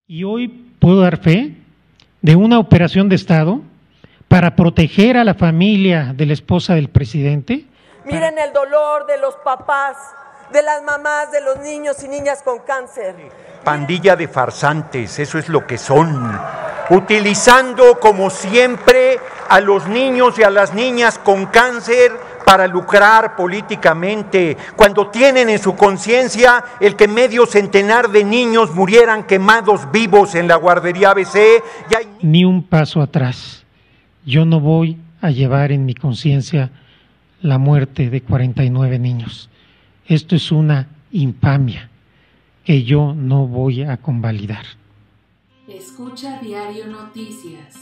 Y hoy puedo dar fe de una operación de Estado para proteger a la familia de la esposa del presidente. Miren el dolor de los papás, de las mamás, de los niños y niñas con cáncer. Pandilla de farsantes, eso es lo que son. Utilizando como siempre a los niños y a las niñas con cáncer para lucrar políticamente, cuando tienen en su conciencia el que medio centenar de niños murieran quemados vivos en la guardería ABC. Ni un paso atrás. Yo no voy a llevar en mi conciencia la muerte de 49 niños. Esto es una infamia que yo no voy a convalidar. Escucha Diario Noticias.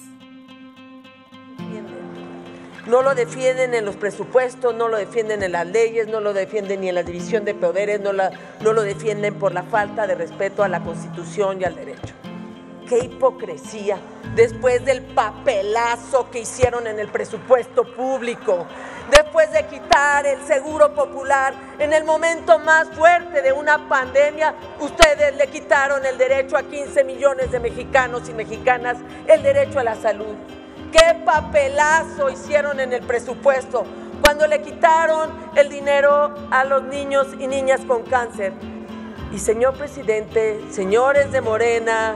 No lo defienden en los presupuestos, no lo defienden en las leyes, no lo defienden ni en la división de poderes, no lo defienden por la falta de respeto a la Constitución y al derecho. ¡Qué hipocresía! Después del papelazo que hicieron en el presupuesto público, después de quitar el seguro popular, en el momento más fuerte de una pandemia, ustedes le quitaron el derecho a 15 millones de mexicanos y mexicanas, el derecho a la salud. ¡Qué papelazo hicieron en el presupuesto cuando le quitaron el dinero a los niños y niñas con cáncer! Y señor presidente, señores de Morena,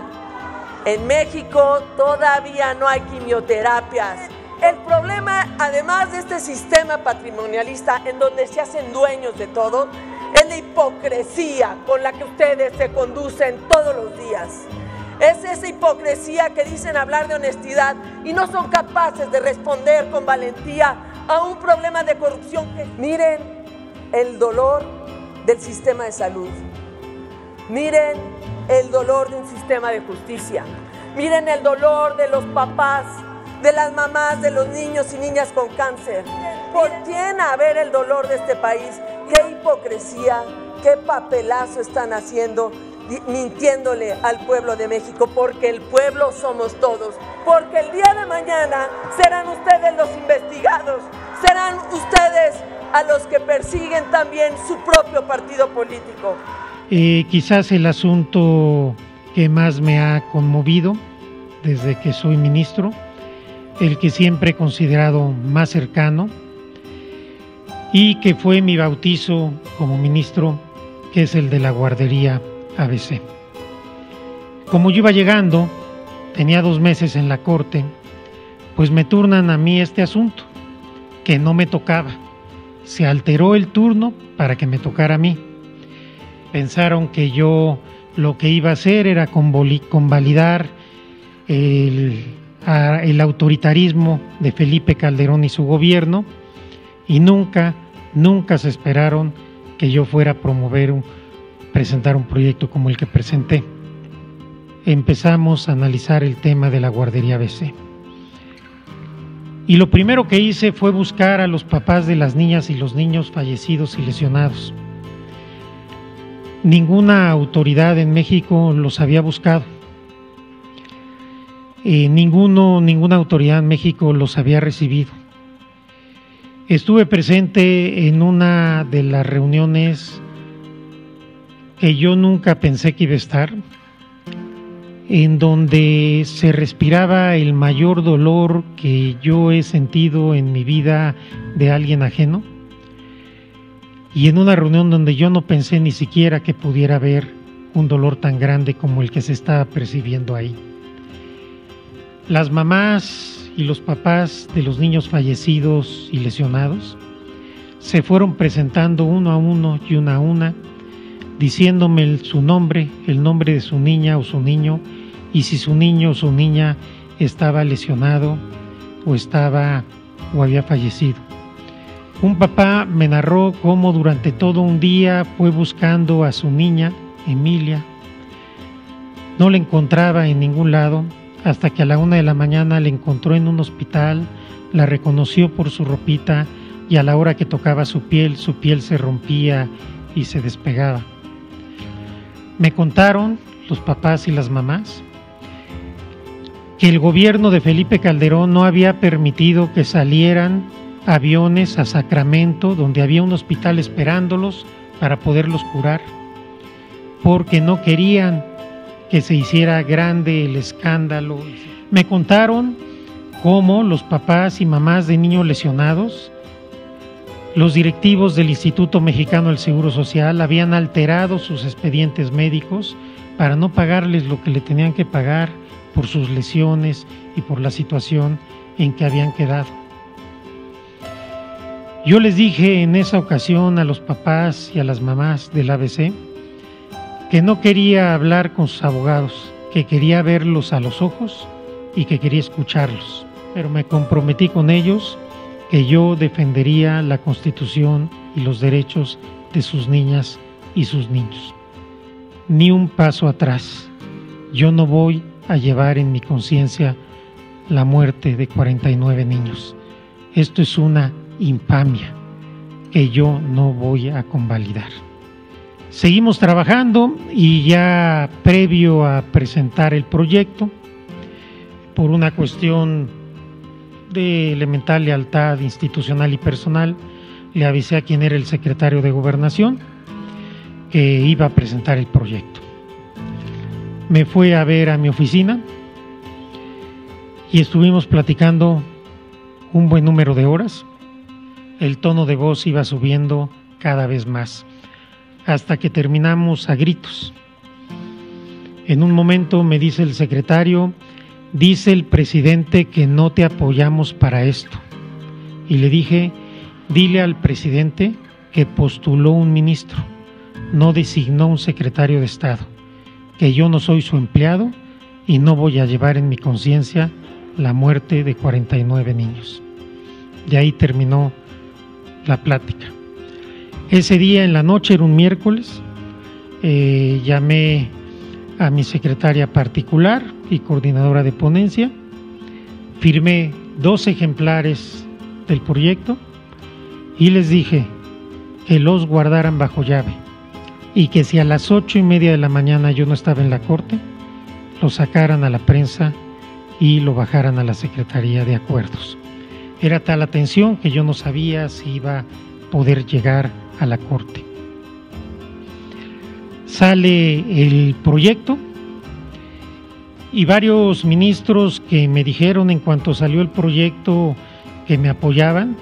en México todavía no hay quimioterapias. El problema, además de este sistema patrimonialista en donde se hacen dueños de todo, es la hipocresía con la que ustedes se conducen todos los días. Es esa hipocresía que dicen hablar de honestidad y no son capaces de responder con valentía a un problema de corrupción. Miren el dolor del sistema de salud. Miren el dolor de un sistema de justicia. Miren el dolor de los papás, de las mamás, de los niños y niñas con cáncer. Volteen a ver el dolor de este país. Qué hipocresía, qué papelazo están haciendo, mintiéndole al pueblo de México, porque el pueblo somos todos, porque el día de mañana serán ustedes los investigados, serán ustedes a los que persiguen también su propio partido político. Quizás el asunto que más me ha conmovido desde que soy ministro, el que siempre he considerado más cercano y que fue mi bautizo como ministro, que es el de la guardería ABC. Como yo iba llegando, tenía 2 meses en la corte, pues me turnan a mí este asunto, que no me tocaba. Se alteró el turno para que me tocara a mí. Pensaron que yo lo que iba a hacer era convalidar el autoritarismo de Felipe Calderón y su gobierno, y nunca se esperaron que yo fuera a presentar un proyecto como el que presenté. Empezamos a analizar el tema de la guardería ABC. Y lo primero que hice fue buscar a los papás de las niñas y los niños fallecidos y lesionados. Ninguna autoridad en México los había buscado. Ninguna autoridad en México los había recibido. Estuve presente en una de las reuniones que yo nunca pensé que iba a estar, en donde se respiraba el mayor dolor que yo he sentido en mi vida de alguien ajeno, y en una reunión donde yo no pensé ni siquiera que pudiera haber un dolor tan grande como el que se estaba percibiendo ahí. Las mamás y los papás de los niños fallecidos y lesionados se fueron presentando uno a uno y una a una, diciéndome su nombre, el nombre de su niña o su niño, y si su niño o su niña estaba lesionado o había fallecido. Un papá me narró cómo durante todo un día fue buscando a su niña, Emilia. No la encontraba en ningún lado, hasta que a la 1 de la mañana la encontró en un hospital, la reconoció por su ropita, y a la hora que tocaba su piel se rompía y se despegaba. Me contaron los papás y las mamás que el gobierno de Felipe Calderón no había permitido que salieran aviones a Sacramento, donde había un hospital esperándolos para poderlos curar, porque no querían que se hiciera grande el escándalo. Me contaron cómo los papás y mamás de niños lesionados, los directivos del Instituto Mexicano del Seguro Social habían alterado sus expedientes médicos para no pagarles lo que le tenían que pagar por sus lesiones y por la situación en que habían quedado. Yo les dije en esa ocasión a los papás y a las mamás del ABC que no quería hablar con sus abogados, que quería verlos a los ojos y que quería escucharlos, pero me comprometí con ellos que yo defendería la Constitución y los derechos de sus niñas y sus niños. Ni un paso atrás. Yo no voy a llevar en mi conciencia la muerte de 49 niños. Esto es una infamia que yo no voy a convalidar. Seguimos trabajando y ya previo a presentar el proyecto, por una cuestión de elemental lealtad institucional y personal, le avisé a quien era el secretario de Gobernación que iba a presentar el proyecto. Me fue a ver a mi oficina y estuvimos platicando un buen número de horas. El tono de voz iba subiendo cada vez más, hasta que terminamos a gritos. En un momento me dice el secretario: dice el presidente que no te apoyamos para esto. Y le dije: dile al presidente que postuló un ministro, no designó un secretario de Estado, que yo no soy su empleado y no voy a llevar en mi conciencia la muerte de 49 niños. Y ahí terminó la plática. Ese día en la noche, era un miércoles, llamé a mi secretaria particular y coordinadora de ponencia, firmé 2 ejemplares del proyecto y les dije que los guardaran bajo llave y que si a las 8:30 de la mañana yo no estaba en la corte, lo sacaran a la prensa y lo bajaran a la Secretaría de Acuerdos. Era tal la tensión que yo no sabía si iba a poder llegar a la corte. Sale el proyecto y varios ministros que me dijeron en cuanto salió el proyecto que me apoyaban,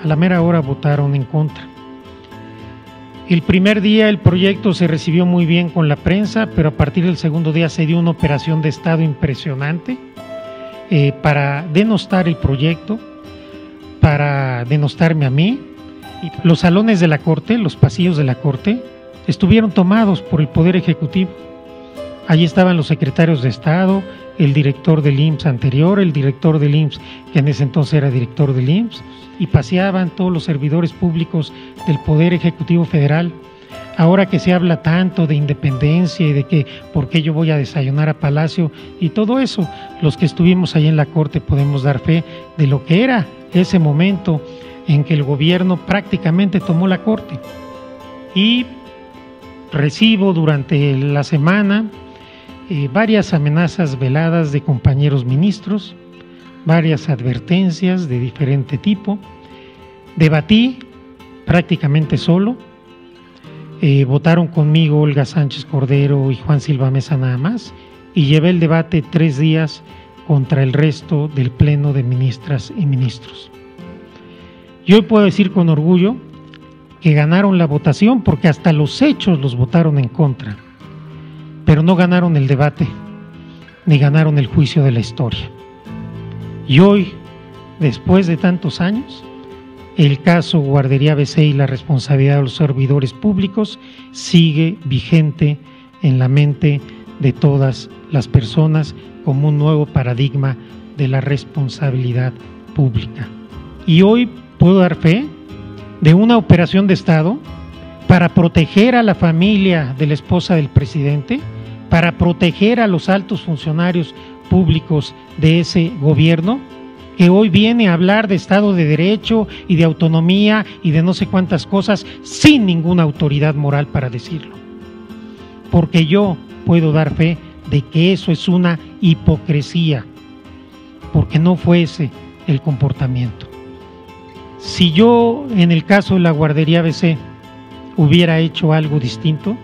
a la mera hora votaron en contra. El primer día el proyecto se recibió muy bien con la prensa, pero a partir del segundo día se dio una operación de Estado impresionante para denostar el proyecto, para denostarme a mí. Los salones de la Corte, los pasillos de la Corte, estuvieron tomados por el Poder Ejecutivo. Allí estaban los secretarios de Estado, el director del IMSS anterior, el director del IMSS, que en ese entonces era director del IMSS, y paseaban todos los servidores públicos del Poder Ejecutivo Federal. Ahora que se habla tanto de independencia y de que por qué yo voy a desayunar a Palacio y todo eso, los que estuvimos ahí en la Corte podemos dar fe de lo que era ese momento en que el gobierno prácticamente tomó la Corte. Y recibo durante la semana varias amenazas veladas de compañeros ministros, varias advertencias de diferente tipo. Debatí prácticamente solo. Votaron conmigo Olga Sánchez Cordero y Juan Silva Mesa nada más, y llevé el debate 3 días contra el resto del pleno de ministras y ministros. Yo puedo decir con orgullo que ganaron la votación porque hasta los hechos los votaron en contra, pero no ganaron el debate ni ganaron el juicio de la historia. Y hoy, después de tantos años, el caso Guardería ABC y la responsabilidad de los servidores públicos sigue vigente en la mente de todas las personas como un nuevo paradigma de la responsabilidad pública. Y hoy puedo dar fe de una operación de Estado para proteger a la familia de la esposa del presidente, para proteger a los altos funcionarios públicos de ese gobierno, que hoy viene a hablar de Estado de Derecho y de autonomía y de no sé cuántas cosas sin ninguna autoridad moral para decirlo. Porque yo puedo dar fe de que eso es una hipocresía, porque no fue ese el comportamiento. Si yo, en el caso de la Guardería ABC, hubiera hecho algo distinto,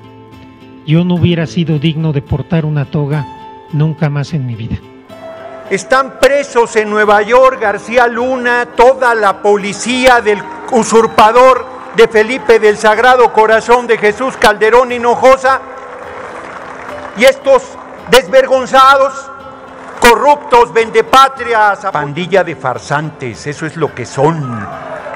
yo no hubiera sido digno de portar una toga nunca más en mi vida. Están presos en Nueva York García Luna, toda la policía del usurpador de Felipe del Sagrado Corazón de Jesús Calderón Hinojosa, y estos desvergonzados, corruptos, vendepatrias, pandilla de farsantes, eso es lo que son,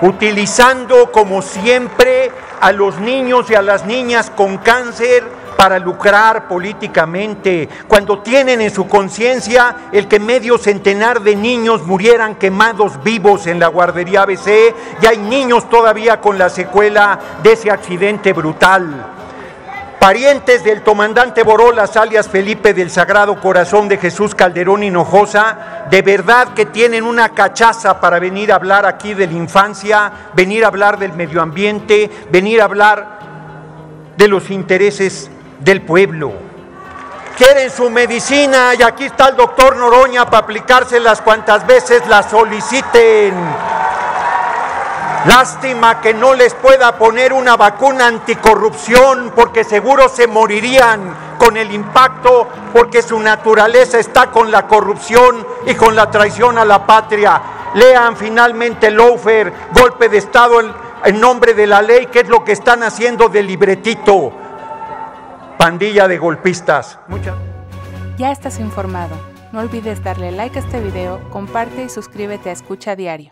utilizando como siempre a los niños y a las niñas con cáncer para lucrar políticamente, cuando tienen en su conciencia el que medio centenar de niños murieran quemados vivos en la guardería ABC, y hay niños todavía con la secuela de ese accidente brutal. Parientes del comandante Borolas, alias Felipe del Sagrado Corazón de Jesús Calderón Hinojosa, de verdad que tienen una cachaza para venir a hablar aquí de la infancia, venir a hablar del medio ambiente, venir a hablar de los intereses del pueblo. Quieren su medicina y aquí está el doctor Noroña para aplicárselas cuantas veces las soliciten. Lástima que no les pueda poner una vacuna anticorrupción, porque seguro se morirían con el impacto, porque su naturaleza está con la corrupción y con la traición a la patria. Lean finalmente lawfare, golpe de Estado en nombre de la ley, que es lo que están haciendo de libretito. Pandilla de golpistas. Ya estás informado. No olvides darle like a este video, comparte y suscríbete a Escucha Diario.